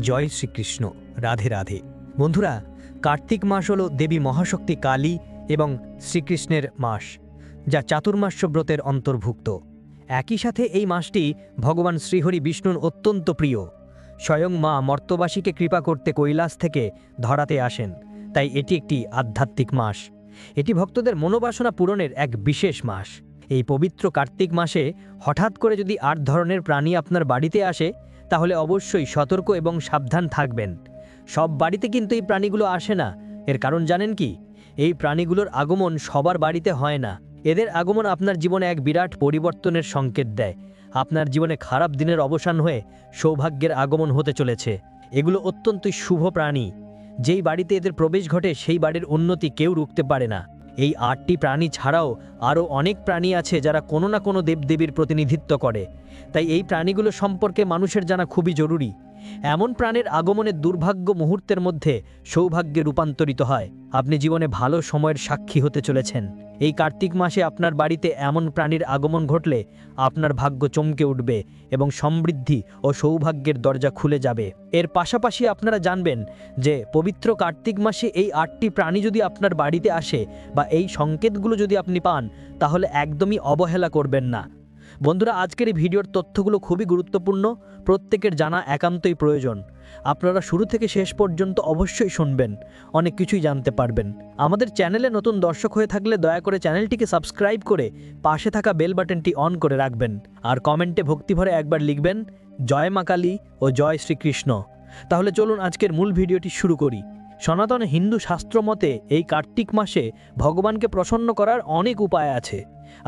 জয় শ্রীকৃষ্ণ। রাধে রাধে। বন্ধুরা, কার্তিক মাস হল দেবী মহাশক্তি কালী এবং শ্রীকৃষ্ণের মাস, যা চাতুর্মাস্য ব্রতের অন্তর্ভুক্ত। একই সাথে এই মাসটি ভগবান শ্রীহরি বিষ্ণুর অত্যন্ত প্রিয়। স্বয়ং মা মর্তবাসীকে কৃপা করতে কৈলাস থেকে ধরাতে আসেন, তাই এটি একটি আধ্যাত্মিক মাস। এটি ভক্তদের মনোবাসনা পূরণের এক বিশেষ মাস। এই পবিত্র কার্তিক মাসে হঠাৎ করে যদি ৮ ধরনের প্রাণী আপনার বাড়িতে আসে, তাহলে অবশ্যই সতর্ক এবং সাবধান থাকবেন। সব বাড়িতে কিন্তু এই প্রাণীগুলো আসে না। এর কারণ জানেন কি? এই প্রাণীগুলোর আগমন সবার বাড়িতে হয় না। এদের আগমন আপনার জীবনে এক বিরাট পরিবর্তনের সংকেত দেয়। আপনার জীবনে খারাপ দিনের অবসান হয়ে সৌভাগ্যের আগমন হতে চলেছে। এগুলো অত্যন্তই শুভ প্রাণী। যেই বাড়িতে এদের প্রবেশ ঘটে সেই বাড়ির উন্নতি কেউ রুখতে পারে না। এই ৮টি প্রাণী ছাড়াও আরও অনেক প্রাণী আছে যারা কোনো না কোনো দেবদেবীর প্রতিনিধিত্ব করে। তাই এই প্রাণীগুলো সম্পর্কে মানুষের জানা খুবই জরুরি। এমন প্রাণীর আগমনের দুর্ভাগ্য মুহূর্তের মধ্যে সৌভাগ্যে রূপান্তরিত হয়। আপনি জীবনে ভালো সময়ের সাক্ষী হতে চলেছেন। এই কার্তিক মাসে আপনার বাড়িতে এমন প্রাণীর আগমন ঘটলে আপনার ভাগ্য চমকে উঠবে এবং সমৃদ্ধি ও সৌভাগ্যের দরজা খুলে যাবে। এর পাশাপাশি আপনারা জানবেন যে পবিত্র কার্তিক মাসে এই ৮টি প্রাণী যদি আপনার বাড়িতে আসে বা এই সংকেতগুলো যদি আপনি পান, তাহলে একদমই অবহেলা করবেন না। বন্ধুরা, আজকের এই ভিডিওর তথ্যগুলো খুবই গুরুত্বপূর্ণ, প্রত্যেকের জানা একান্তই প্রয়োজন। আপনারা শুরু থেকে শেষ পর্যন্ত অবশ্যই শুনবেন, অনেক কিছুই জানতে পারবেন। আমাদের চ্যানেলে নতুন দর্শক হয়ে থাকলে দয়া করে চ্যানেলটিকে সাবস্ক্রাইব করে পাশে থাকা বেল বাটনটি অন করে রাখবেন। আর কমেন্টে ভক্তিভরে একবার লিখবেন জয় মা কালী ও জয় শ্রীকৃষ্ণ। তাহলে চলুন আজকের মূল ভিডিওটি শুরু করি। সনাতন হিন্দু শাস্ত্র মতে এই কার্তিক মাসে ভগবানকে প্রসন্ন করার অনেক উপায় আছে,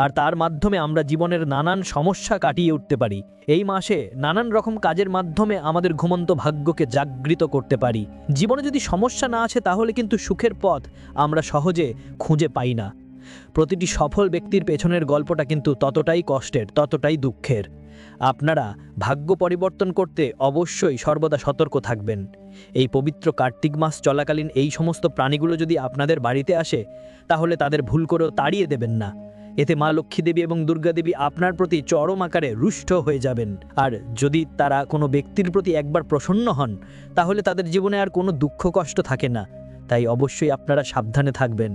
আর তার মাধ্যমে আমরা জীবনের নানান সমস্যা কাটিয়ে উঠতে পারি। এই মাসে নানান রকম কাজের মাধ্যমে আমাদের ঘুমন্ত ভাগ্যকে জাগৃত করতে পারি। জীবনে যদি সমস্যা না আসে তাহলে কিন্তু সুখের পথ আমরা সহজে খুঁজে পাই না। প্রতিটি সফল ব্যক্তির পেছনের গল্পটা কিন্তু ততটাই কষ্টের, ততটাই দুঃখের। আপনারা ভাগ্য পরিবর্তন করতে অবশ্যই সর্বদা সতর্ক থাকবেন। এই পবিত্র কার্তিক মাস চলাকালীন এই সমস্ত প্রাণীগুলো যদি আপনাদের বাড়িতে আসে, তাহলে তাদের ভুল করেও তাড়িয়ে দেবেন না। এতে মা লক্ষ্মী দেবী এবং দুর্গা দেবী আপনার প্রতি চরম আকারে রুষ্ট হয়ে যাবেন। আর যদি তারা কোনো ব্যক্তির প্রতি একবার প্রসন্ন হন, তাহলে তাদের জীবনে আর কোনো দুঃখ কষ্ট থাকে না। তাই অবশ্যই আপনারা সাবধানে থাকবেন।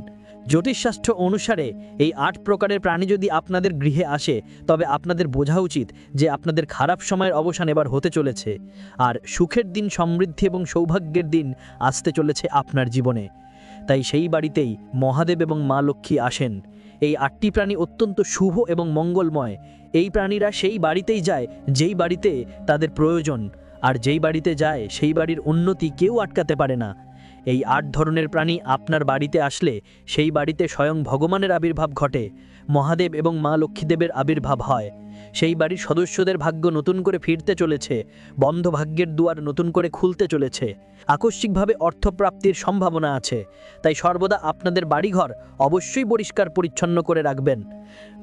জ্যোতিষশাস্ত্র অনুসারে এই ৮ প্রকারের প্রাণী যদি আপনাদের গৃহে আসে, তবে আপনাদের বোঝা উচিত যে আপনাদের খারাপ সময়ের অবসান এবার হতে চলেছে, আর সুখের দিন, সমৃদ্ধি এবং সৌভাগ্যের দিন আসতে চলেছে আপনার জীবনে। তাই সেই বাড়িতেই মহাদেব এবং মা লক্ষ্মী আসেন। এই ৮টি প্রাণী অত্যন্ত শুভ এবং মঙ্গলময়। এই প্রাণীরা সেই বাড়িতেই যায় যেই বাড়িতে তাদের প্রয়োজন, আর যেই বাড়িতে যায় সেই বাড়ির উন্নতি কেউ আটকাতে পারে না। এই ৮ ধরনের প্রাণী আপনার বাড়িতে আসলে সেই বাড়িতে স্বয়ং ভগবানের আবির্ভাব ঘটে, মহাদেব এবং মা লক্ষ্মীদেবের আবির্ভাব হয়। সেই বাড়ির সদস্যদের ভাগ্য নতুন করে ফিরতে চলেছে, বন্ধ ভাগ্যের দুয়ার নতুন করে খুলতে চলেছে, আকস্মিকভাবে অর্থপ্রাপ্তির সম্ভাবনা আছে। তাই সর্বদা আপনাদের বাড়িঘর অবশ্যই পরিষ্কার পরিচ্ছন্ন করে রাখবেন।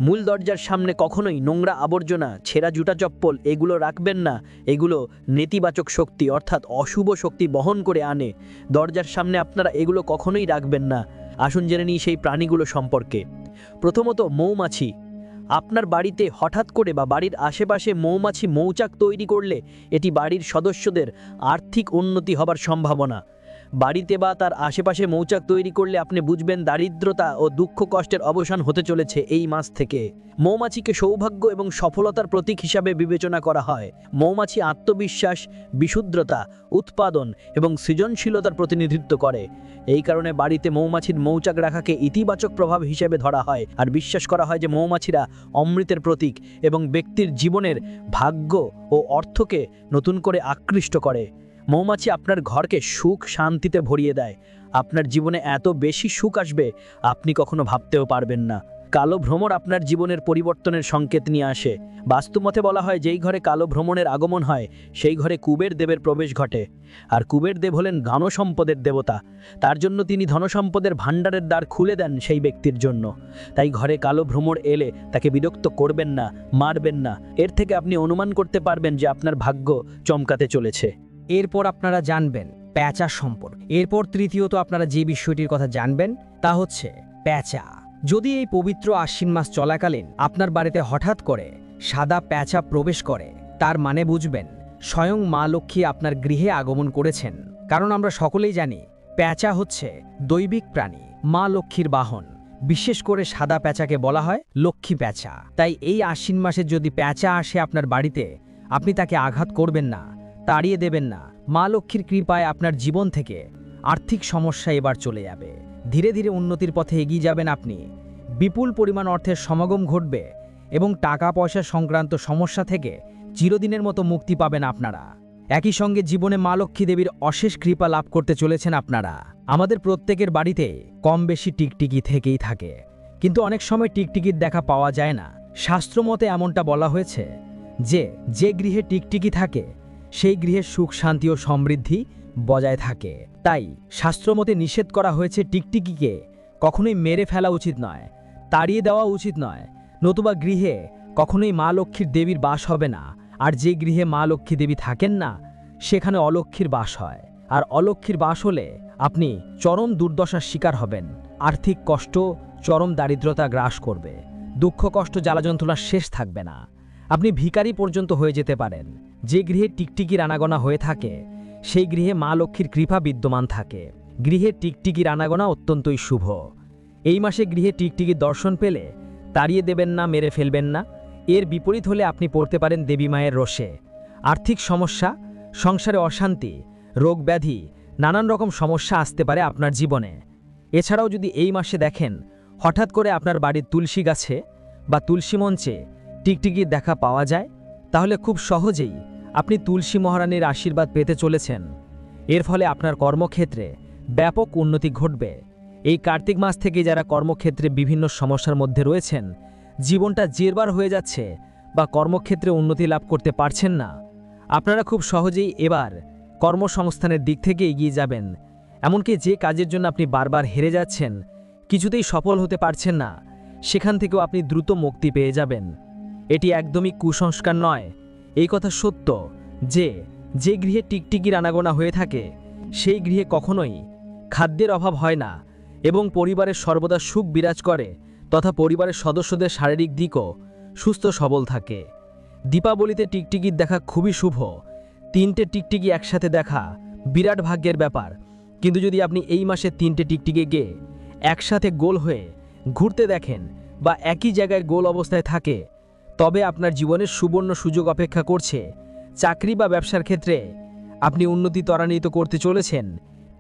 মূল দরজার সামনে কখনোই নোংরা আবর্জনা, ছেঁড়া জুতা চপ্পল এগুলো রাখবেন না। এগুলো নেতিবাচক শক্তি অর্থাৎ অশুভ শক্তি বহন করে আনে। দরজার সামনে আপনারা এগুলো কখনোই রাখবেন না। আসুন জেনে নিই সেই প্রাণীগুলো সম্পর্কে। প্রথমত, মৌমাছি। আপনার বাড়িতে হঠাৎ করে বা বাড়ির আশেপাশে মৌমাছি মৌচাক তৈরি করলে এটি বাড়ির সদস্যদের আর্থিক উন্নতি হবার সম্ভাবনা। বাড়িতে বা তার আশেপাশে মৌচাক তৈরি করলে আপনি বুঝবেন দারিদ্রতা ও দুঃখ কষ্টের অবসান হতে চলেছে এই মাস থেকে। মৌমাছিকে সৌভাগ্য এবং সফলতার প্রতীক হিসাবে বিবেচনা করা হয়। মৌমাছি আত্মবিশ্বাস, বিশুদ্ধতা, উৎপাদন এবং সৃজনশীলতার প্রতিনিধিত্ব করে। এই কারণে বাড়িতে মৌমাছির মৌচাক রাখাকে ইতিবাচক প্রভাব হিসেবে ধরা হয়, আর বিশ্বাস করা হয় যে মৌমাছিরা অমৃতের প্রতীক এবং ব্যক্তির জীবনের ভাগ্য ও অর্থকে নতুন করে আকৃষ্ট করে। মৌমাছি আপনার ঘরকে সুখ শান্তিতে ভরিয়ে দেয়। আপনার জীবনে এত বেশি সুখ আসবে আপনি কখনো ভাবতেও পারবেন না। কালো ভ্রমর আপনার জীবনের পরিবর্তনের সংকেত নিয়ে আসে। বাস্তুমতে বলা হয় যেই ঘরে কালো ভ্রমণের আগমন হয় সেই ঘরে কুবের দেবের প্রবেশ ঘটে। আর কুবের দেব হলেন ধনসম্পদের দেবতা। তার জন্য তিনি ধনসম্পদের ভাণ্ডারের দ্বার খুলে দেন সেই ব্যক্তির জন্য। তাই ঘরে কালো ভ্রমর এলে তাকে বিরক্ত করবেন না, মারবেন না। এর থেকে আপনি অনুমান করতে পারবেন যে আপনার ভাগ্য চমকাতে চলেছে। এরপর আপনারা জানবেন প্যাঁচা সম্পর্কে। এরপর তৃতীয়ত আপনারা যে বিষয়টির কথা জানবেন তা হচ্ছে প্যাঁচা। যদি এই পবিত্র আশ্বিন মাস চলাকালীন আপনার বাড়িতে হঠাৎ করে সাদা প্যাঁচা প্রবেশ করে, তার মানে বুঝবেন স্বয়ং মা লক্ষ্মী আপনার গৃহে আগমন করেছেন। কারণ আমরা সকলেই জানি প্যাঁচা হচ্ছে দৈবিক প্রাণী, মা লক্ষ্মীর বাহন। বিশেষ করে সাদা প্যাঁচাকে বলা হয় লক্ষ্মী প্যাঁচা। তাই এই আশ্বিন মাসে যদি প্যাঁচা আসে আপনার বাড়িতে, আপনি তাকে আঘাত করবেন না, তাড়িয়ে দেবেন না। মা লক্ষ্মীর কৃপায় আপনার জীবন থেকে আর্থিক সমস্যা এবার চলে যাবে। ধীরে ধীরে উন্নতির পথে এগিয়ে যাবেন আপনি। বিপুল পরিমাণ অর্থের সমাগম ঘটবে এবং টাকা পয়সা সংক্রান্ত সমস্যা থেকে চিরদিনের মতো মুক্তি পাবেন আপনারা। একই সঙ্গে জীবনে মা লক্ষ্মী দেবীর অশেষ কৃপা লাভ করতে চলেছেন আপনারা। আমাদের প্রত্যেকের বাড়িতে কম বেশি টিকটিকি থেকেই থাকে, কিন্তু অনেক সময় টিকটিকির দেখা পাওয়া যায় না। শাস্ত্রমতে এমনটা বলা হয়েছে যে গৃহে টিকটিকি থাকে সেই গৃহে সুখ শান্তি ও সমৃদ্ধি বজায় থাকে। তাই শাস্ত্রমতে নিষেধ করা হয়েছে টিকটিকিকে কখনোই মেরে ফেলা উচিত নয়, তাড়িয়ে দেওয়া উচিত নয়, নতুবা গৃহে কখনোই মা লক্ষ্মীর দেবীর বাস হবে না। আর যে গৃহে মা লক্ষ্মী দেবী থাকেন না সেখানে অলক্ষ্মীর বাস হয়। আর অলক্ষ্মীর বাস হলে আপনি চরম দুর্দশার শিকার হবেন। আর্থিক কষ্ট, চরম দারিদ্রতা গ্রাস করবে, দুঃখ কষ্ট জ্বালা যন্ত্রণার শেষ থাকবে না। আপনি ভিখারি পর্যন্ত হয়ে যেতে পারেন। যে গৃহে টিকটিকির আনাগোনা হয়ে থাকে সেই গৃহে মা লক্ষ্মীর কৃপা বিদ্যমান থাকে। গৃহে টিকটিকির আনাগোনা অত্যন্তই শুভ। এই মাসে গৃহে টিকটিকির দর্শন পেলে তাড়িয়ে দেবেন না, মেরে ফেলবেন না। এর বিপরীত হলে আপনি পড়তে পারেন দেবী মায়ের রোষে। আর্থিক সমস্যা, সংসারে অশান্তি, রোগ ব্যাধি, নানান রকম সমস্যা আসতে পারে আপনার জীবনে। এছাড়াও যদি এই মাসে দেখেন হঠাৎ করে আপনার বাড়ির তুলসী গাছে বা তুলসী মঞ্চে টিকটিকির দেখা পাওয়া যায়, তাহলে খুব সহজেই আপনি তুলসী মহারানীর আশীর্বাদ পেতে চলেছেন। এর ফলে আপনার কর্মক্ষেত্রে ব্যাপক উন্নতি ঘটবে। এই কার্তিক মাস থেকে যারা কর্মক্ষেত্রে বিভিন্ন সমস্যার মধ্যে রয়েছেন, জীবনটা জেরবার হয়ে যাচ্ছে বা কর্মক্ষেত্রে উন্নতি লাভ করতে পারছেন না, আপনারা খুব সহজেই এবার কর্মসংস্থানের দিক থেকে এগিয়ে যাবেন। এমনকি যে কাজের জন্য আপনি বারবার হেরে যাচ্ছেন, কিছুতেই সফল হতে পারছেন না, সেখান থেকেও আপনি দ্রুত মুক্তি পেয়ে যাবেন। এটি একদমই কুসংস্কার নয়, এই কথা সত্য যে গৃহে টিকটিকির আনাগোনা হয়ে থাকে সেই গৃহে কখনোই খাদ্যের অভাব হয় না এবং পরিবারের সর্বদা সুখ বিরাজ করে, তথা পরিবারের সদস্যদের শারীরিক দিকও সুস্থ সবল থাকে। দীপাবলিতে টিকটিকির দেখা খুবই শুভ। 3টে টিকটিকি একসাথে দেখা বিরাট ভাগ্যের ব্যাপার। কিন্তু যদি আপনি এই মাসে 3টে টিকটিকি গিয়ে একসাথে গোল হয়ে ঘুরতে দেখেন বা একই জায়গায় গোল অবস্থায় থাকে, তবে আপনার জীবনের সুবর্ণ সুযোগ অপেক্ষা করছে। চাকরি বা ব্যবসার ক্ষেত্রে আপনি উন্নতি ত্বরান্বিত করতে চলেছেন।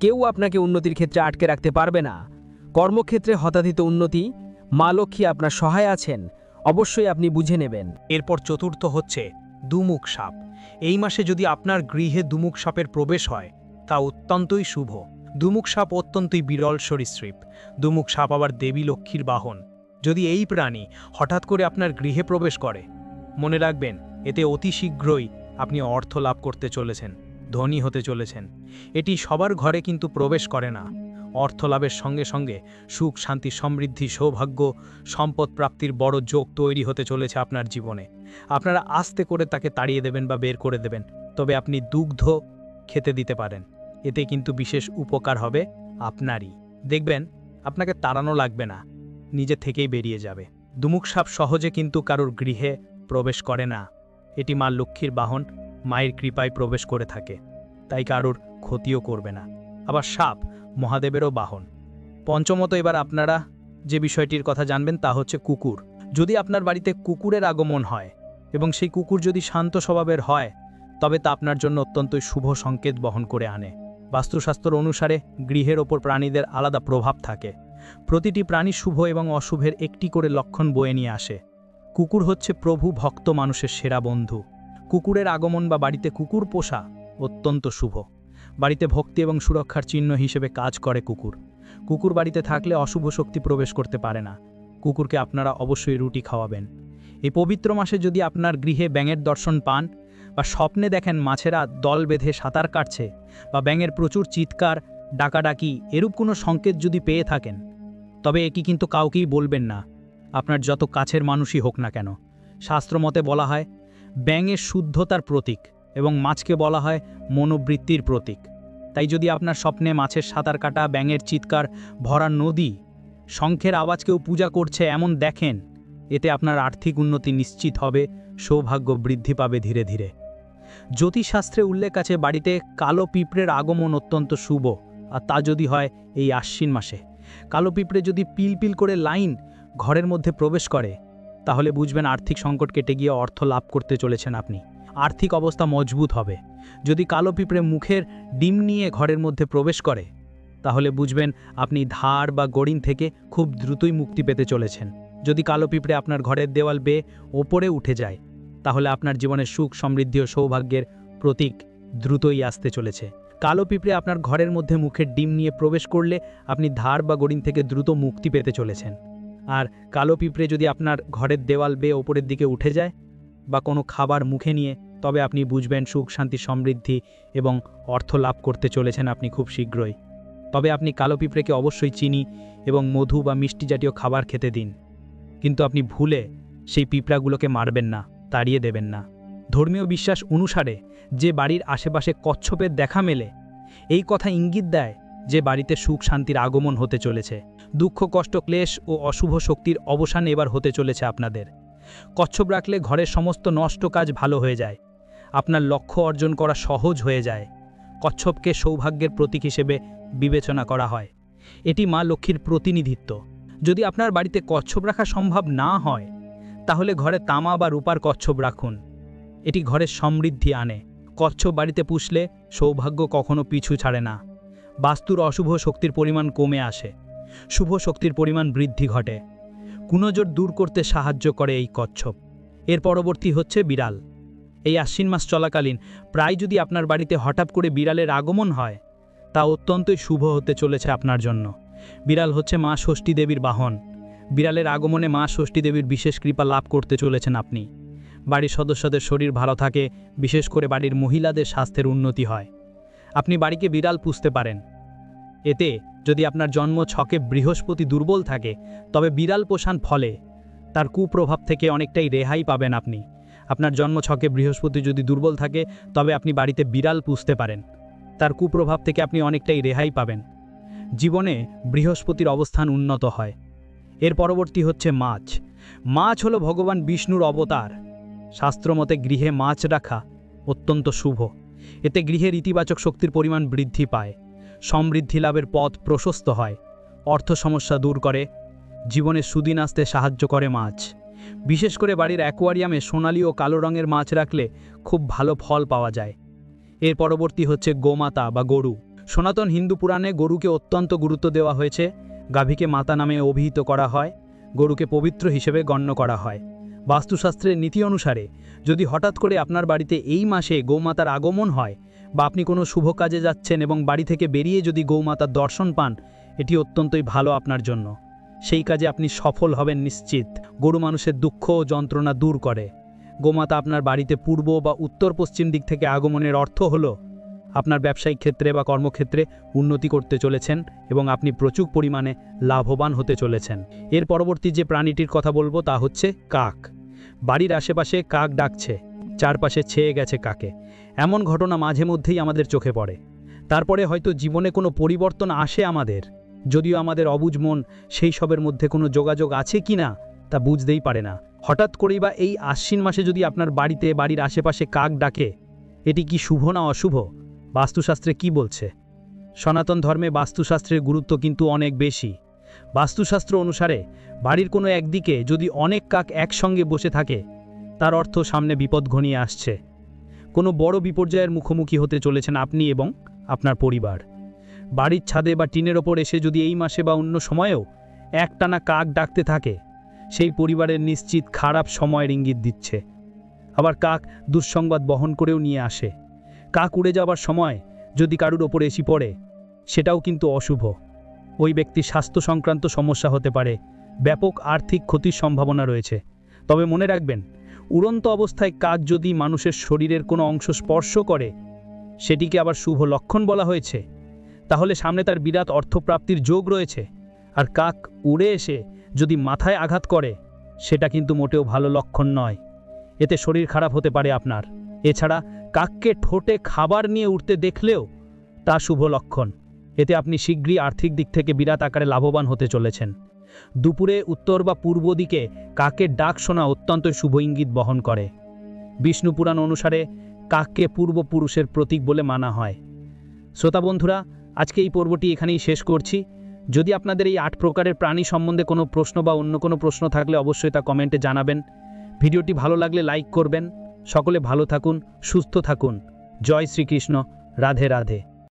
কেউ আপনাকে উন্নতির ক্ষেত্রে আটকে রাখতে পারবে না। কর্মক্ষেত্রে হঠাৎ উন্নতি, মা লক্ষ্মী আপনার সহায় আছেন, অবশ্যই আপনি বুঝে নেবেন। এরপর চতুর্থ হচ্ছে দুমুখ সাপ। এই মাসে যদি আপনার গৃহে দুমুখ সাপের প্রবেশ হয় তা অত্যন্তই শুভ। দুমুখ সাপ অত্যন্তই বিরল সরীসৃপ। দুমুখ সাপ আবার দেবী লক্ষ্মীর বাহন। যদি এই প্রাণী হঠাৎ করে আপনার গৃহে প্রবেশ করে, মনে রাখবেন এতে অতি শীঘ্রই আপনি অর্থ লাভ করতে চলেছেন, ধনী হতে চলেছেন। এটি সবার ঘরে কিন্তু প্রবেশ করে না। অর্থ লাভের সঙ্গে সঙ্গে সুখ শান্তি সমৃদ্ধি সৌভাগ্য সম্পদ প্রাপ্তির বড় যোগ তৈরি হতে চলেছে আপনার জীবনে। আপনারা আস্তে করে তাকে তাড়িয়ে দেবেন বা বের করে দেবেন, তবে আপনি দুগ্ধ খেতে দিতে পারেন। এতে কিন্তু বিশেষ উপকার হবে আপনারই। দেখবেন আপনাকে তাড়ানো লাগবে না, নিজে থেকেই বেরিয়ে যাবে। দুমুখ সাপ সহজে কিন্তু কারোর গৃহে প্রবেশ করে না। এটি মা লক্ষ্মীর বাহন, মায়ের কৃপায় প্রবেশ করে থাকে, তাই কারোর ক্ষতিও করবে না। আবার সাপ মহাদেবেরও বাহন। পঞ্চমত এবার আপনারা যে বিষয়টির কথা জানবেন তা হচ্ছে কুকুর। যদি আপনার বাড়িতে কুকুরের আগমন হয় এবং সেই কুকুর যদি শান্ত স্বভাবের হয়, তবে তা আপনার জন্য অত্যন্তই শুভ সংকেত বহন করে আনে। বাস্তুশাস্ত্র অনুসারে গৃহের ওপর প্রাণীদের আলাদা প্রভাব থাকে। প্রতিটি প্রাণী শুভ এবং অশুভের একটি করে লক্ষণ বয়ে নিয়ে আসে। কুকুর হচ্ছে প্রভু ভক্ত মানুষের সেরা বন্ধু। কুকুরের আগমন বা বাড়িতে কুকুর পোষা অত্যন্ত শুভ। বাড়িতে ভক্তি এবং সুরক্ষার চিহ্ন হিসেবে কাজ করে কুকুর। কুকুর বাড়িতে থাকলে অশুভ শক্তি প্রবেশ করতে পারে না। কুকুরকে আপনারা অবশ্যই রুটি খাওয়াবেন। এই পবিত্র মাসে যদি আপনার গৃহে ব্যাঙের দর্শন পান বা স্বপ্নে দেখেন মাছেরা দল বেঁধে সাঁতার কাটছে বা ব্যাঙের প্রচুর চিৎকার ডাকাডাকি এরূপ কোনো সংকেত যদি পেয়ে থাকেন, তবে এটি কিন্তু কাউকেই বলবেন না, আপনার যত কাছের মানুষই হোক না কেন। শাস্ত্রমতে বলা হয় ব্যাঙের শুদ্ধতার প্রতীক এবং মাছকে বলা হয় মনোবৃত্তির প্রতীক। তাই যদি আপনার স্বপ্নে মাছের সাঁতার কাটা, ব্যাঙের চিৎকার ভরা নদী, শঙ্খের আওয়াজকেও পূজা করছে এমন দেখেন, এতে আপনার আর্থিক উন্নতি নিশ্চিত হবে, সৌভাগ্য বৃদ্ধি পাবে ধীরে ধীরে। জ্যোতিষশাস্ত্রে উল্লেখ আছে বাড়িতে কালো পিঁপড়ের আগমন অত্যন্ত শুভ, আর তা যদি হয় এই আশ্বিন মাসে। কালো পিঁপড়ে যদি পিল পিল করে লাইন ঘরের মধ্যে প্রবেশ করে, তাহলে বুঝবেন আর্থিক সংকট কেটে গিয়ে অর্থ লাভ করতে চলেছেন আপনি। আর্থিক অবস্থা মজবুত হবে। যদি কালো পিঁপড়ে মুখের ডিম নিয়ে ঘরের মধ্যে প্রবেশ করে, তাহলে বুঝবেন আপনি ধার বা গড়িন থেকে খুব দ্রুতই মুক্তি পেতে চলেছেন। যদি কালো পিঁপড়ে আপনার ঘরের দেওয়াল বেয়ে ওপরে উঠে যায়, তাহলে আপনার জীবনের সুখ, সমৃদ্ধি ও সৌভাগ্যের প্রতীক দ্রুতই আসতে চলেছে। কালো পিঁপড়ে আপনার ঘরের মধ্যে মুখের ডিম নিয়ে প্রবেশ করলে আপনি ধার বা গড়িন থেকে দ্রুত মুক্তি পেতে চলেছেন। আর কালো পিঁপড়ে যদি আপনার ঘরের দেওয়াল বেয়ে ওপরের দিকে উঠে যায় বা কোনো খাবার মুখে নিয়ে, তবে আপনি বুঝবেন সুখ, শান্তি, সমৃদ্ধি এবং অর্থ লাভ করতে চলেছেন আপনি খুব শীঘ্রই। তবে আপনি কালো পিঁপড়েকে অবশ্যই চিনি এবং মধু বা মিষ্টি জাতীয় খাবার খেতে দিন, কিন্তু আপনি ভুলে সেই পিঁপড়াগুলোকে মারবেন না, তাড়িয়ে দেবেন না। ধর্মীয় বিশ্বাস অনুসারে যে বাড়ির আশেপাশে কচ্ছপের দেখা মেলে, এই কথা ইঙ্গিত দেয় যে বাড়িতে সুখ, শান্তির আগমন হতে চলেছে। দুঃখ, কষ্ট, ক্লেশ ও অশুভ শক্তির অবসান এবার হতে চলেছে আপনাদের। কচ্ছপ রাখলে ঘরের সমস্ত নষ্ট কাজ ভালো হয়ে যায়, আপনার লক্ষ্য অর্জন করা সহজ হয়ে যায়। কচ্ছপকে সৌভাগ্যের প্রতীক হিসেবে বিবেচনা করা হয়। এটি মা লক্ষ্মীর প্রতিনিধিত্ব। যদি আপনার বাড়িতে কচ্ছপ রাখা সম্ভব না হয়, তাহলে ঘরে তামা বা রূপার কচ্ছপ রাখুন। এটি ঘরের সমৃদ্ধি আনে। কচ্ছপ বাড়িতে পুষলে সৌভাগ্য কখনো পিছু ছাড়ে না। বাস্তুর অশুভ শক্তির পরিমাণ কমে আসে, শুভ শক্তির পরিমাণ বৃদ্ধি ঘটে। কুনজর দূর করতে সাহায্য করে এই কচ্ছপ। এর পরবর্তী হচ্ছে বিড়াল। এই আশ্বিন মাস চলাকালীন প্রায় যদি আপনার বাড়িতে হঠাৎ করে বিড়ালের আগমন হয়, তা অত্যন্তই শুভ হতে চলেছে আপনার জন্য। বিড়াল হচ্ছে মা ষষ্ঠী দেবীর বাহন। বিড়ালের আগমনে মা ষষ্ঠী দেবীর বিশেষ কৃপা লাভ করতে চলেছেন আপনি। বাড়ির সদস্যদের শরীর ভালো থাকে, বিশেষ করে বাড়ির মহিলাদের স্বাস্থ্যের উন্নতি হয়। আপনি বাড়িকে বিড়াল পুষতে পারেন। এতে যদি আপনার জন্ম ছকে বৃহস্পতি দুর্বল থাকে, তবে বিড়াল পোষার ফলে তার কুপ্রভাব থেকে অনেকটাই রেহাই পাবেন আপনি। আপনার জন্ম ছকে বৃহস্পতি যদি দুর্বল থাকে, তবে আপনি বাড়িতে বিড়াল পুষতে পারেন। তার কুপ্রভাব থেকে আপনি অনেকটাই রেহাই পাবেন। জীবনে বৃহস্পতির অবস্থান উন্নত হয়। এর পরবর্তী হচ্ছে মাছ। মাছ হলো ভগবান বিষ্ণুর অবতার। শাস্ত্রমতে গৃহে মাছ রাখা অত্যন্ত শুভ। এতে গৃহের ইতিবাচক শক্তির পরিমাণ বৃদ্ধি পায়, সমৃদ্ধি লাভের পথ প্রশস্ত হয়, অর্থ সমস্যা দূর করে, জীবনে সুদিন আসতে সাহায্য করে মাছ। বিশেষ করে বাড়ির অ্যাকোয়ারিয়ামে সোনালী ও কালো রঙের মাছ রাখলে খুব ভালো ফল পাওয়া যায়। এর পরবর্তী হচ্ছে গোমাতা বা গরু। সনাতন হিন্দু পুরাণে গরুকে অত্যন্ত গুরুত্ব দেওয়া হয়েছে। গাভীকে মাতা নামে অভিহিত করা হয়, গরুকে পবিত্র হিসেবে গণ্য করা হয়। বাস্তুশাস্ত্রের নীতি অনুসারে যদি হঠাৎ করে আপনার বাড়িতে এই মাসে গৌমাতার আগমন হয়, বা আপনি কোনো শুভ কাজে যাচ্ছেন এবং বাড়ি থেকে বেরিয়ে যদি গৌমাতার দর্শন পান, এটি অত্যন্তই ভালো আপনার জন্য। সেই কাজে আপনি সফল হবেন নিশ্চিত। গরু মানুষের দুঃখ ও যন্ত্রণা দূর করে। গোমাতা আপনার বাড়িতে পূর্ব বা উত্তর পশ্চিম দিক থেকে আগমনের অর্থ হলো আপনার ব্যবসায়িক ক্ষেত্রে বা কর্মক্ষেত্রে উন্নতি করতে চলেছেন এবং আপনি প্রচুর পরিমাণে লাভবান হতে চলেছেন। এর পরবর্তী যে প্রাণীটির কথা বলবো তা হচ্ছে কাক। বাড়ির আশেপাশে কাক ডাকছে, চারপাশে ছেয়ে গেছে কাকে, এমন ঘটনা মাঝে মধ্যেই আমাদের চোখে পড়ে। তারপরে হয়তো জীবনে কোনো পরিবর্তন আসে আমাদের, যদিও আমাদের অবুঝ মন সেই সবের মধ্যে কোনো যোগাযোগ আছে কি না তা বুঝতেই পারে না। হঠাৎ করেই বা এই আশ্বিন মাসে যদি আপনার বাড়িতে, বাড়ির আশেপাশে কাক ডাকে, এটি কি শুভ না অশুভ? বাস্তুশাস্ত্রে কি বলছে? সনাতন ধর্মে বাস্তুশাস্ত্রের গুরুত্ব কিন্তু অনেক বেশি। বাস্তুশাস্ত্র অনুসারে বাড়ির কোনো একদিকে যদি অনেক কাক একসঙ্গে বসে থাকে, তার অর্থ সামনে বিপদ ঘনিয়ে আসছে। কোনো বড় বিপর্যয়ের মুখোমুখি হতে চলেছেন আপনি এবং আপনার পরিবার। বাড়ির ছাদে বা টিনের ওপর এসে যদি এই মাসে বা অন্য সময়েও একটানা কাক ডাকতে থাকে, সেই পরিবারের নিশ্চিত খারাপ সময়ের ইঙ্গিত দিচ্ছে। আবার কাক দুঃসংবাদ বহন করেও নিয়ে আসে। কাক উড়ে যাবার সময় যদি কারুর ওপর এসে পড়ে, সেটাও কিন্তু অশুভ। ওই ব্যক্তির স্বাস্থ্য সংক্রান্ত সমস্যা হতে পারে, ব্যাপক আর্থিক ক্ষতির সম্ভাবনা রয়েছে। তবে মনে রাখবেন, উড়ন্ত অবস্থায় কাক যদি মানুষের শরীরের কোনো অংশ স্পর্শ করে, সেটিকে আবার শুভ লক্ষণ বলা হয়েছে। তাহলে সামনে তার বিরাট অর্থপ্রাপ্তির যোগ রয়েছে। আর কাক উড়ে এসে যদি মাথায় আঘাত করে, সেটা কিন্তু মোটেও ভালো লক্ষণ নয়। এতে শরীর খারাপ হতে পারে আপনার। এছাড়া কাককে ঠোঁটে খাবার নিয়ে উঠতে দেখলেও তা শুভ লক্ষণ। এতে আপনি শীঘ্রই আর্থিক দিক থেকে বিরাট আকারে লাভবান হতে চলেছেন। দুপুরে উত্তর বা পূর্ব দিকে কাকের ডাক শোনা অত্যন্ত শুভ ইঙ্গিত বহন করে। বিষ্ণু পুরাণ অনুসারে কাককে পূর্বপুরুষের প্রতীক বলে মানা হয়। শ্রোতা বন্ধুরা, আজকে এই পর্বটি এখানেই শেষ করছি। যদি আপনাদের এই 8 প্রকারের প্রাণী সম্বন্ধে কোনো প্রশ্ন বা অন্য কোনো প্রশ্ন থাকলে অবশ্যই তা কমেন্টে জানাবেন। ভিডিওটি ভালো লাগলে লাইক করবেন। সকলে ভালো থাকুন, সুস্থ থাকুন। জয় শ্রীকৃষ্ণ। রাধে রাধে।